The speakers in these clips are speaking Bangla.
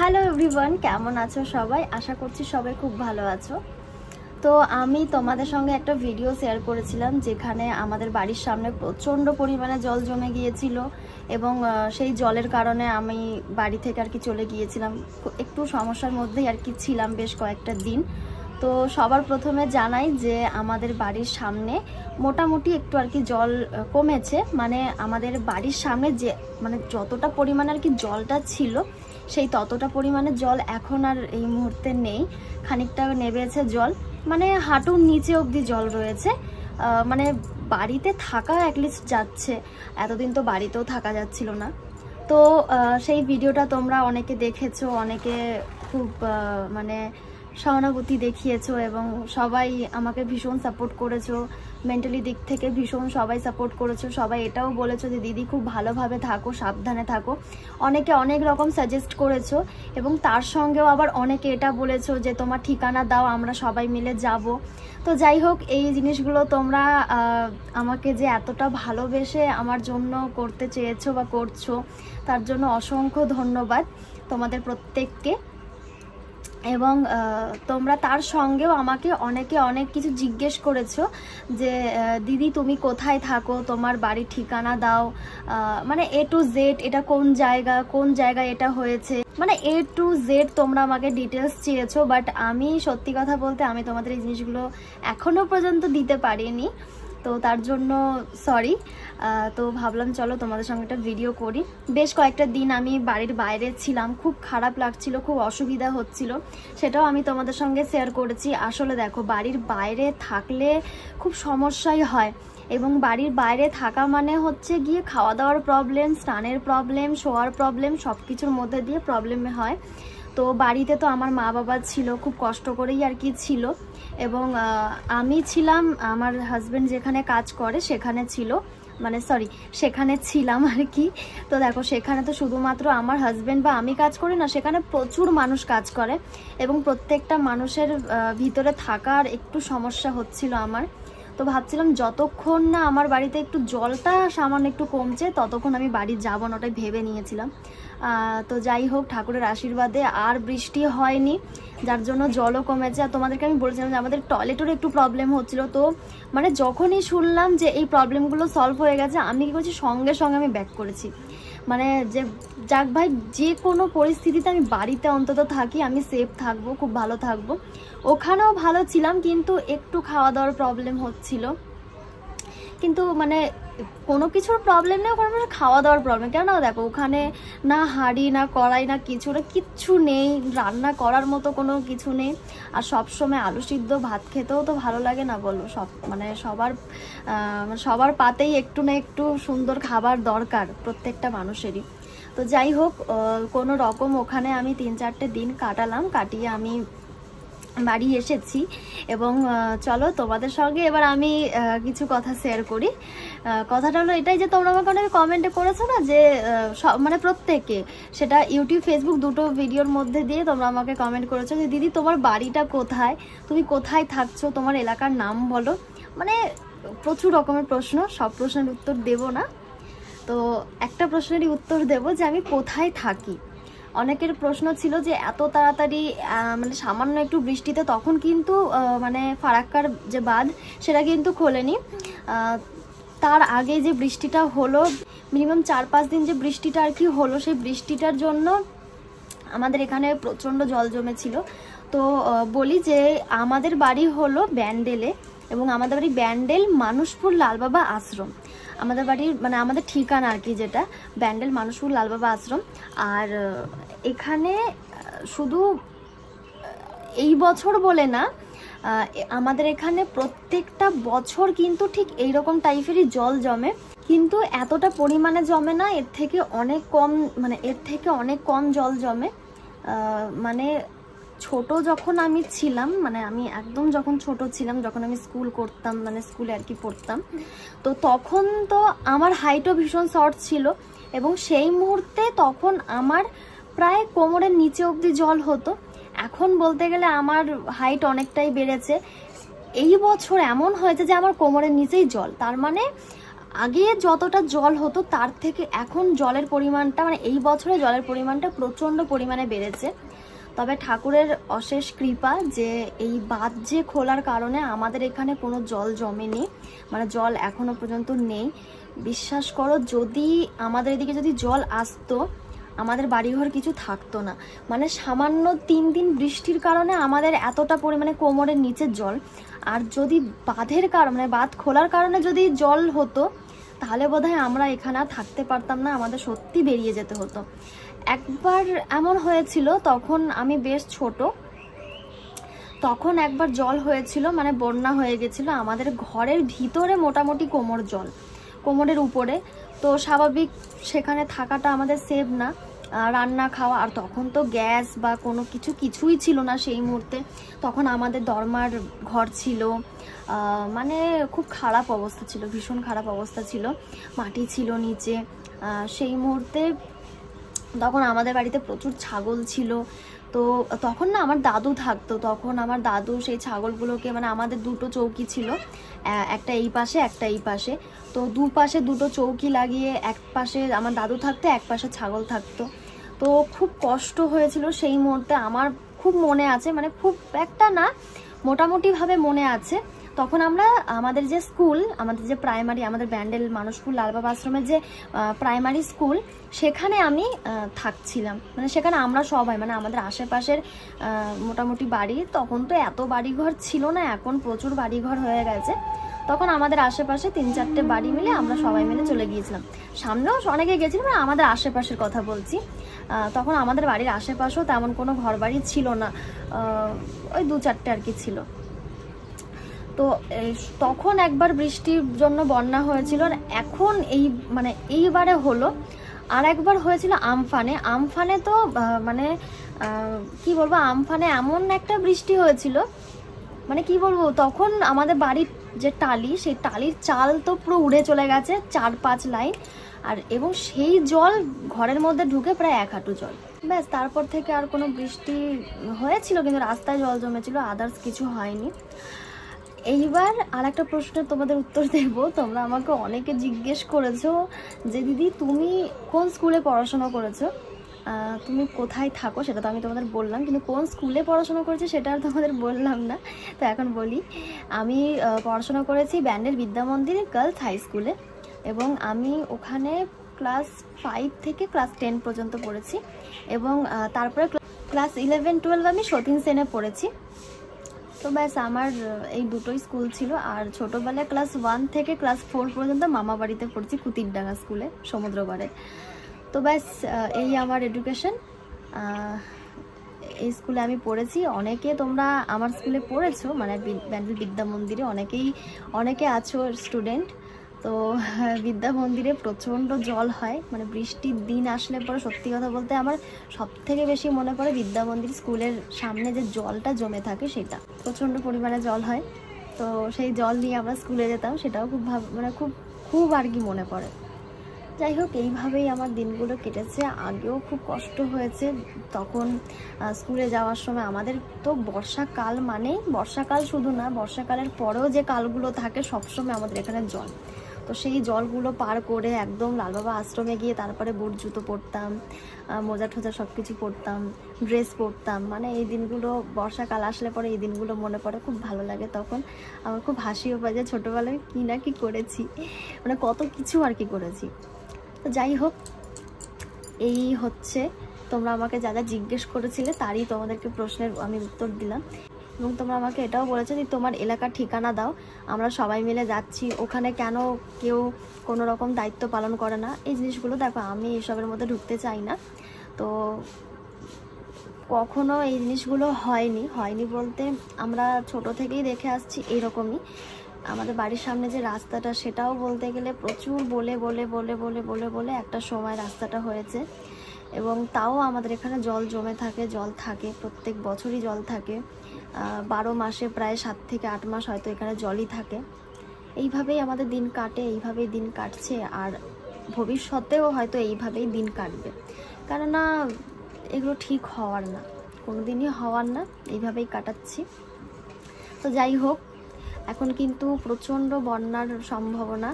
হ্যালো এভরিওয়ান, কেমন আছো সবাই? আশা করছি সবাই খুব ভালো আছো। তো আমি তোমাদের সঙ্গে একটা ভিডিও শেয়ার করেছিলাম যেখানে আমাদের বাড়ির সামনে প্রচণ্ড পরিমাণে জল জমে গিয়েছিল এবং সেই জলের কারণে আমি বাড়ি থেকে আর কি চলে গিয়েছিলাম। একটু সমস্যার মধ্যেই আর কি ছিলাম বেশ কয়েকটা দিন। তো সবার প্রথমে জানাই যে আমাদের বাড়ির সামনে মোটামুটি একটু আর কি জল কমেছে, মানে আমাদের বাড়ির সামনে যে মানে যতটা পরিমাণে আর কি জলটা ছিল সেই ততটা পরিমাণে জল এখন আর এই মুহূর্তে নেই। খানিকটা নেমেছে জল, মানে হাঁটুর নিচে অবধি জল রয়েছে। মানে বাড়িতে থাকা অ্যাটলিস্ট যাচ্ছে, এতদিন তো বাড়িতেও থাকা যাচ্ছিল না। তো সেই ভিডিওটা তোমরা অনেকে দেখেছো, অনেকে খুব মানে সহানুভূতি দেখিয়েছো এবং সবাই আমাকে ভীষণ সাপোর্ট করেছো, মেন্টালি দিক থেকে ভীষণ সবাই সাপোর্ট করেছো। সবাই এটাও বলেছো যে দিদি খুব ভালোভাবে থাকো, সাবধানে থাকো। অনেকে অনেক রকম সাজেস্ট করেছো এবং তার সঙ্গেও আবার অনেকে এটা বলেছো যে তোমার ঠিকানা দাও, আমরা সবাই মিলে যাব। তো যাই হোক, এই জিনিসগুলো তোমরা আমাকে যে এতটা ভালোবেসে আমার জন্য করতে চেয়েছো বা করছো, তার জন্য অসংখ্য ধন্যবাদ তোমাদের প্রত্যেককে। এবং তোমরা তার সঙ্গেও আমাকে অনেকে অনেক কিছু জিজ্ঞেস করেছো যে দিদি তুমি কোথায় থাকো, তোমার বাড়ির ঠিকানা দাও, মানে A to Z এটা কোন জায়গায় এটা হয়েছে, মানে A to Z তোমরা আমাকে ডিটেলস চেয়েছো। বাট আমি সত্যি কথা বলতে আমি তোমাদের এই জিনিসগুলো এখনো পর্যন্ত দিতে পারিনি, তো তার জন্য সরি। তো ভাবলাম চলো তোমাদের সঙ্গে একটা ভিডিও করি। বেশ কয়েকটা দিন আমি বাড়ির বাইরে ছিলাম, খুব খারাপ লাগছিল, খুব অসুবিধা হচ্ছিল, সেটাও আমি তোমাদের সঙ্গে শেয়ার করেছি। আসলে দেখো, বাড়ির বাইরে থাকলে খুব সমস্যাই হয় এবং বাড়ির বাইরে থাকা মানে হচ্ছে গিয়ে খাওয়া দাওয়ার প্রবলেম, স্নানের প্রবলেম, শোয়ার প্রবলেম, সব কিছুর মধ্যে দিয়ে প্রবলেম হয়। তো বাড়িতে তো আমার মা বাবা ছিল, খুব কষ্ট করেই আর কি ছিল, এবং আমি ছিলাম, আমার হাজব্যান্ড যেখানে কাজ করে সেখানে ছিল, মানে সরি সেখানে ছিলাম আর কি। তো দেখো, সেখানে তো শুধুমাত্র আমার হাজব্যান্ড বা আমি কাজ করি না, সেখানে প্রচুর মানুষ কাজ করে এবং প্রত্যেকটা মানুষের ভিতরে থাকার একটু সমস্যা হচ্ছিল আমার। তো ভাবছিলাম যতক্ষণ না আমার বাড়িতে একটু জলটা সামান্য একটু কমছে ততক্ষণ আমি বাড়ি যাব না, ওটাই ভেবে নিয়েছিলাম। তো যাই হোক, ঠাকুরের আশীর্বাদে আর বৃষ্টি হয়নি, যার জন্য জলও কমেছে। আর তোমাদেরকে আমি বলেছিলাম যে আমাদের টয়লেটেরও একটু প্রবলেম হচ্ছিল। তো মানে যখনই শুনলাম যে এই প্রবলেমগুলো সলভ হয়ে গেছে, আমি কি করছি, সঙ্গে সঙ্গে আমি ব্যাক করেছি, মানে যে যাক ভাই, যে কোনো পরিস্থিতিতে আমি বাড়িতে অন্তত থাকি, আমি সেফ থাকবো, খুব ভালো থাকবো। ওখানেও ভালো ছিলাম, কিন্তু একটু খাওয়া দাওয়ার প্রবলেম হচ্ছিল, কিন্তু মানে কোনো কিছুর প্রবলেম নেই, ওখানে খাওয়া দাওয়ার প্রবলেম। কেন দেখো, ওখানে না হাঁড়ি না কড়াই না কিচ্ছু নেই, রান্না করার মতো কোনো কিছু নেই। আর সবসময় আলু সিদ্ধ ভাত খেতেও তো ভালো লাগে না বলো, মানে সবার পাতেই একটু না একটু সুন্দর খাবার দরকার প্রত্যেকটা মানুষেরই। তো যাই হোক, কোনো রকম ওখানে আমি 3-4টে দিন কাটালাম, কাটিয়ে আমি বাড়ি এসেছি। এবং চলো তোমাদের সঙ্গে এবার আমি কিছু কথা শেয়ার করি। কথাটা হলো এটাই যে তোমরা আমাকে অনেকে কমেন্টে করেছো না যে মানে প্রত্যেকে, সেটা ইউটিউব ফেসবুক দুটো ভিডিওর মধ্যে দিয়ে তোমরা আমাকে কমেন্ট করেছো যে দিদি তোমার বাড়িটা কোথায়, তুমি কোথায় থাকছো, তোমার এলাকার নাম বলো। মানে প্রচুর রকমের প্রশ্ন, সব প্রশ্নের উত্তর দেব না, তো একটা প্রশ্নেরই উত্তর দেব যে আমি কোথায় থাকি। অনেকের প্রশ্ন ছিল যে এত তাড়াতাড়ি মানে সামান্য একটু বৃষ্টিতে, তখন কিন্তু মানে ফারাক্কার যে বাঁধ সেটা কিন্তু খোলেনি, তার আগে যে বৃষ্টিটা হলো, মিনিমাম 4-5 দিন যে বৃষ্টিটা আর কি হলো, সেই বৃষ্টিটার জন্য আমাদের এখানে প্রচণ্ড জল জমেছিল। তো বলি যে আমাদের বাড়ি হলো ব্যান্ডেলে, এবং আমাদের বাড়ি ব্যান্ডেল মানুষপুর লালবাবা আশ্রম, আমাদের বাড়ির মানে আমাদের ঠিকানা আর কি, যেটা ব্যান্ডেল মানুষপুর লালবাবা আশ্রম। আর এখানে শুধু এই বছর বলে না, আমাদের এখানে প্রত্যেকটা বছর কিন্তু ঠিক এইরকম টাইপেরই জল জমে, কিন্তু এতটা পরিমাণে জমে না, এর থেকে অনেক কম জল জমে। মানে ছোট যখন আমি ছিলাম, মানে আমি একদম যখন ছোট ছিলাম, যখন আমি স্কুল করতাম, মানে স্কুলে আর কি পড়তাম, তো তখন তো আমার হাইটও ভীষণ শর্ট ছিল এবং সেই মুহূর্তে তখন আমার প্রায় কোমরের নিচে অবধি জল হতো। এখন বলতে গেলে আমার হাইট অনেকটাই বেড়েছে, এই বছর এমন হয়েছে যে আমার কোমরের নিচেই জল। তার মানে আগে যতটা জল হতো তার থেকে এখন জলের পরিমাণটা, মানে এই বছরে জলের পরিমাণটা প্রচণ্ড পরিমাণে বেড়েছে। তবে ঠাকুরের অশেষ কৃপা যে এই বাঁধ যে খোলার কারণে আমাদের এখানে কোনো জল জমেনি, মানে জল এখনো পর্যন্ত নেই। বিশ্বাস করো, যদি আমাদের এদিকে যদি জল আসতো আমাদের বাড়িঘর কিছু থাকতো না। মানে সামান্য 3 দিন বৃষ্টির কারণে আমাদের এতটা পরিমাণে কোমরের নিচের জল। আর যদি বাঁধের কারণে, বাঁধ খোলার কারণে যদি জল হতো তাহলে বোধহয় আমরা এখানে থাকতে পারতাম না, আমাদের সত্যি বেরিয়ে যেতে হতো। একবার এমন হয়েছিল, তখন আমি বেশ ছোট, তখন একবার জল হয়েছিল, মানে বন্যা হয়ে গেছিল আমাদের ঘরের ভিতরে, মোটামুটি কোমর জল, কোমরের উপরে। তো স্বাভাবিক সেখানে থাকাটা আমাদের সেভ না, রান্না খাওয়া, আর তখন তো গ্যাস বা কোনো কিছুই ছিল না সেই মুহূর্তে। তখন আমাদের দরমার ঘর ছিল, মানে খুব খারাপ অবস্থা ছিল, ভীষণ খারাপ অবস্থা ছিল, মাটি ছিল নিচে। সেই মুহূর্তে তখন আমাদের বাড়িতে প্রচুর ছাগল ছিল। তো তখন না আমার দাদু থাকতো, তখন আমার দাদু সেই ছাগলগুলোকে, মানে আমাদের 2টো চৌকি ছিল, একটা এই পাশে একটা এই পাশে, তো দুপাশে 2টো চৌকি লাগিয়ে এক পাশে আমার দাদু থাকতো, এক পাশে ছাগল থাকতো। তো খুব কষ্ট হয়েছিল সেই মুহূর্তে, আমার খুব মনে আছে, মানে খুব একটা না, মোটামুটিভাবে মনে আছে। তখন আমরা আমাদের যে স্কুল, আমাদের যে প্রাইমারি, আমাদের ব্যান্ডেল মানুষপুর লালবাবা আশ্রমের যে প্রাইমারি স্কুল, সেখানে আমি থাকছিলাম। মানে সেখানে আমরা সবাই, মানে আমাদের আশেপাশের মোটামুটি বাড়ি, তখন তো এত বাড়িঘর ছিল না, এখন প্রচুর বাড়িঘর হয়ে গেছে। তখন আমাদের আশেপাশে 3-4টে বাড়ি মিলে আমরা সবাই মিলে চলে গিয়েছিলাম। সামনেও অনেকে গেছিলাম, মানে আমাদের আশেপাশের কথা বলছি। তখন আমাদের বাড়ির আশেপাশেও তেমন কোনো ঘর বাড়ি ছিল না, ওই 2-4টে আর কি ছিল। তো তখন একবার বৃষ্টির জন্য বন্যা হয়েছিল, আর এখন মানে এইবারে হলো। আর একবার হয়েছিল আমফানে তো মানে কি বলবো, আমফানে এমন একটা বৃষ্টি হয়েছিল, মানে কি বলবো, তখন আমাদের বাড়ির যে টালি, সেই টালির চাল তো পুরো উড়ে চলে গেছে 4-5 লাইন, আর এবং সেই জল ঘরের মধ্যে ঢুকে প্রায় 1 হাঁটু জল। ব্যাস, তারপর থেকে আর কোনো বৃষ্টি হয়েছিল, কিন্তু রাস্তায় জল জমেছিল, আদার্স কিছু হয়নি। এইবার আর একটা প্রশ্নের তোমাদের উত্তর দেব। তোমরা আমাকে অনেকে জিজ্ঞেস করেছো যে দিদি তুমি কোন স্কুলে পড়াশোনা করেছো, তুমি কোথায় থাকো, সেটা তো আমি তোমাদের বললাম, কিন্তু কোন স্কুলে পড়াশোনা করেছি সেটা আর তোমাদের বললাম না। তো এখন বলি, আমি পড়াশোনা করেছি ব্যান্ডেল বিদ্যা মন্দির গার্লস হাই স্কুলে, এবং আমি ওখানে ক্লাস 5 থেকে ক্লাস 10 পর্যন্ত পড়েছি, এবং তারপরে ক্লাস 11-12 আমি সতীন সেনে পড়েছি। তো ব্যাস, আমার এই দুটোই স্কুল ছিল। আর ছোটোবেলায় ক্লাস 1 থেকে ক্লাস 4 পর্যন্ত মামা বাড়িতে পড়েছি, কুতিরডাঙ্গা স্কুলে, সমুদ্রগড়ে। তো ব্যাস, এই আমার এডুকেশন। এই স্কুলে আমি পড়েছি। অনেকে তোমরা আমার স্কুলে পড়েছো, মানে ব্যান্ডেল বিদ্যা মন্দিরে অনেকে আছো স্টুডেন্ট। তো বিদ্যা মন্দিরে প্রচণ্ড জল হয়, মানে বৃষ্টির দিন আসলে পরে সত্যি কথা বলতে আমার সবথেকে বেশি মনে পড়ে বিদ্যা মন্দির স্কুলের সামনে যে জলটা জমে থাকে, সেটা প্রচণ্ড পরিমাণে জল হয়। তো সেই জল নিয়ে আমরা স্কুলে যেতাম, সেটাও খুব মানে খুব আর কি মনে পড়ে। যাই হোক, এইভাবেই আমার দিনগুলো কেটেছে। আগেও খুব কষ্ট হয়েছে, তখন স্কুলে যাওয়ার সময় আমাদের তো বর্ষাকাল মানেই, বর্ষাকাল শুধু না, বর্ষাকালের পরেও যে কালগুলো থাকে সবসময় আমাদের এখানে জল। তো সেই জলগুলো পার করে একদম লালবাবা আশ্রমে গিয়ে তারপরে বুট জুতো পরতাম, মোজা ঠোজা সব কিছু পরতাম, ড্রেস পরতাম। মানে এই দিনগুলো, বর্ষাকাল আসলে পরে এই দিনগুলো মনে পড়ে, খুব ভালো লাগে। তখন আমার খুব হাসিও পায় যে ছোটোবেলায় কী না কি করেছি, মানে কত কিছু আর কি করেছি। তো যাই হোক, এই হচ্ছে, তোমরা আমাকে যা যা জিজ্ঞেস করেছিলে তারই তোমাদেরকে প্রশ্নের আমি উত্তর দিলাম। এবং তোমরা আমাকে এটাও বলেছো যে তোমার এলাকার ঠিকানা দাও, আমরা সবাই মিলে যাচ্ছি, ওখানে কেন কেউ কোনো রকম দায়িত্ব পালন করে না। এই জিনিসগুলো দেখো, আমি এসবের মধ্যে ঢুকতে চাই না। তো কখনো এই জিনিসগুলো হয়নি বলতে, আমরা ছোট থেকেই দেখে আসছি এইরকমই। আমাদের বাড়ির সামনে যে রাস্তাটা, সেটাও বলতে গেলে প্রচুর বলে বলে বলে বলে বলে বলে একটা সময় রাস্তাটা হয়েছে। এবং তাও আমাদের এখানে জল জমে থাকে, জল থাকে, প্রত্যেক বছরই জল থাকে। 12 মাসে প্রায় 7 থেকে 8 মাস হয়তো এখানে জলই থাকে। এইভাবেই আমাদের দিন কাটে, এইভাবেই দিন কাটছে, আর ভবিষ্যতেও হয়তো এইভাবেই দিন কাটবে। কেননা এগুলো ঠিক হওয়ার না, কোনো দিনই হওয়ার না, এইভাবেই কাটাচ্ছি। তো যাই হোক, এখন কিন্তু প্রচণ্ড বন্যার সম্ভাবনা।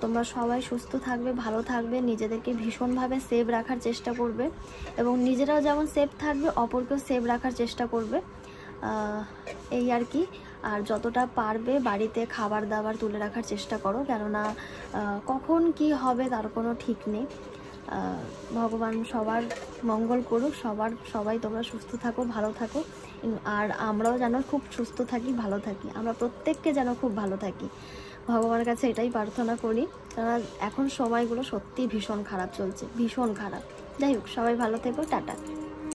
তোমরা সবাই সুস্থ থাকবে, ভালো থাকবে, নিজেদেরকে ভীষণভাবে সেভ রাখার চেষ্টা করবে এবং নিজেরাও যেমন সেভ থাকবে অপরকেও সেভ রাখার চেষ্টা করবে, এই আর কি। আর যতটা পারবে বাড়িতে খাবার দাবার তুলে রাখার চেষ্টা করো, কেননা কখন কি হবে তার কোনো ঠিক নেই। ভগবান সবার মঙ্গল করুক, সবাই তোমরা সুস্থ থাকো, ভালো থাকো, আর আমরাও যেন খুব সুস্থ থাকি, ভালো থাকি, আমরা প্রত্যেককে যেন খুব ভালো থাকি। ভগবানের কাছে এটাই প্রার্থনা করি, কারণ এখন সময়গুলো সত্যি ভীষণ খারাপ চলছে, ভীষণ খারাপ। যাই হোক, সবাই ভালো থেকো, টাটা।